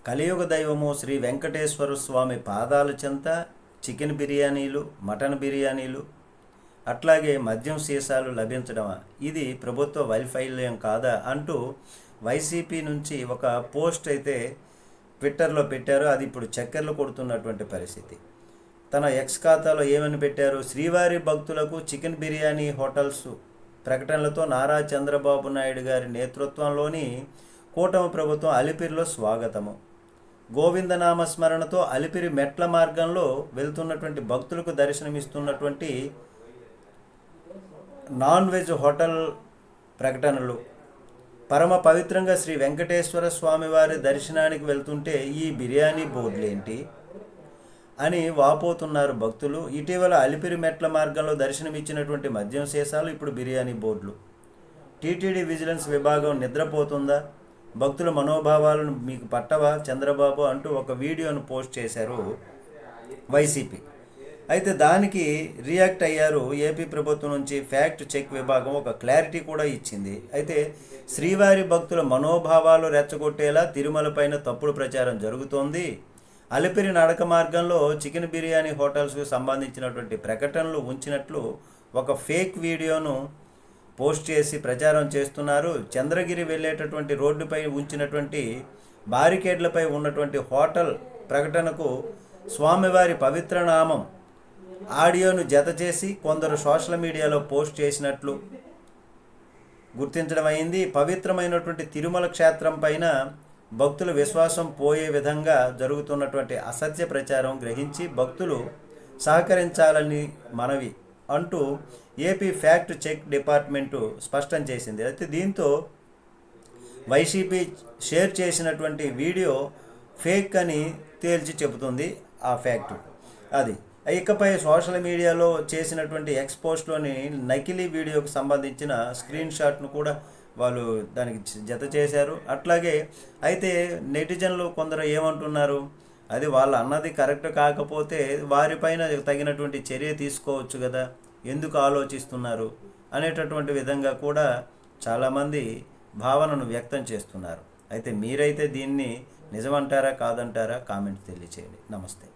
కలియుగ దైవము శ్రీ వెంకటేశ్వర స్వామి పాదాల చెంత చికెన్ బిర్యానీలు, మటన్ బిర్యానీలు, అట్లాగే మద్యం సీసాలు లభించడమా? ఇది ప్రభుత్వ వైఫల్యం కాదా అంటూ వైసీపీ నుంచి ఒక పోస్ట్ అయితే ట్విట్టర్లో పెట్టారు. అది ఇప్పుడు చక్కర్లు కొడుతున్నటువంటి పరిస్థితి. తన ఎక్స్ ఖాతాలో ఏమని పెట్టారు? శ్రీవారి భక్తులకు చికెన్ బిర్యానీ హోటల్స్ ప్రకటనలతో నారా చంద్రబాబు నాయుడు గారి నేతృత్వంలోని కూటమి ప్రభుత్వం అలిపిరిలో స్వాగతము. గోవిందనామ స్మరణతో అలిపిరి మెట్ల మార్గంలో వెళ్తున్నటువంటి భక్తులకు దర్శనమిస్తున్నటువంటి నాన్ వెజ్ హోటల్ ప్రకటనలు. పరమ పవిత్రంగా శ్రీ వెంకటేశ్వర స్వామి వారి దర్శనానికి వెళ్తుంటే ఈ బిర్యానీ బోర్డులేంటి అని వాపోతున్నారు భక్తులు. ఇటీవల అలిపిరి మెట్ల మార్గంలో దర్శనమిచ్చినటువంటి మద్యం సీసాలు ఇప్పుడు బిర్యానీ బోర్డులు. టీటీడీ విజిలెన్స్ విభాగం నిద్రపోతుందా? భక్తుల మనోభావాలను మీకు పట్టవా చంద్రబాబు అంటూ ఒక వీడియోను పోస్ట్ చేశారు వైసీపీ. అయితే దానికి రియాక్ట్ అయ్యారు ఏపీ ప్రభుత్వం నుంచి ఫ్యాక్ట్ చెక్ విభాగం ఒక క్లారిటీ కూడా ఇచ్చింది. అయితే శ్రీవారి భక్తుల మనోభావాలు రెచ్చగొట్టేలా తిరుమల పైన తప్పుడు ప్రచారం జరుగుతోంది. అలిపిరి నడక మార్గంలో చికెన్ బిర్యానీ హోటల్స్కు సంబంధించినటువంటి ప్రకటనలు ఉంచినట్లు ఒక ఫేక్ వీడియోను పోస్ట్ చేసి ప్రచారం చేస్తున్నారు. చంద్రగిరి వెళ్ళేటటువంటి రోడ్డుపై ఉంచినటువంటి బారికేడ్లపై ఉన్నటువంటి హోటల్ ప్రకటనకు స్వామివారి పవిత్ర నామం ఆడియోను జత చేసి కొందరు సోషల్ మీడియాలో పోస్ట్ చేసినట్లు గుర్తించడం అయింది. పవిత్రమైనటువంటి తిరుమల క్షేత్రం పైన భక్తుల విశ్వాసం పోయే విధంగా జరుగుతున్నటువంటి అసత్య ప్రచారం గ్రహించి భక్తులు సహకరించాలని మనవి అంటూ ఏపీ ఫ్యాక్ట్ చెక్ డిపార్ట్మెంటు స్పష్టం చేసింది. అయితే దీంతో వైసీపీ షేర్ చేసినటువంటి వీడియో ఫేక్ అని తేల్చి చెబుతుంది ఆ ఫ్యాక్ట్. అది ఇకపై సోషల్ మీడియాలో చేసినటువంటి ఎక్స్పోస్ట్లోని నకిలీ వీడియోకు సంబంధించిన స్క్రీన్ షాట్ను కూడా వాళ్ళు దానికి జత చేశారు. అట్లాగే అయితే నెటిజన్లు కొందరు ఏమంటున్నారు, అది వాళ్ళు అన్నది కరెక్ట్ కాకపోతే వారిపైన తగినటువంటి చర్య తీసుకోవచ్చు కదా, ఎందుకు ఆలోచిస్తున్నారు అనేటటువంటి విధంగా కూడా చాలామంది భావనను వ్యక్తం చేస్తున్నారు. అయితే మీరైతే దీన్ని నిజమంటారా కాదంటారా కామెంట్ తెలియచేయండి. నమస్తే.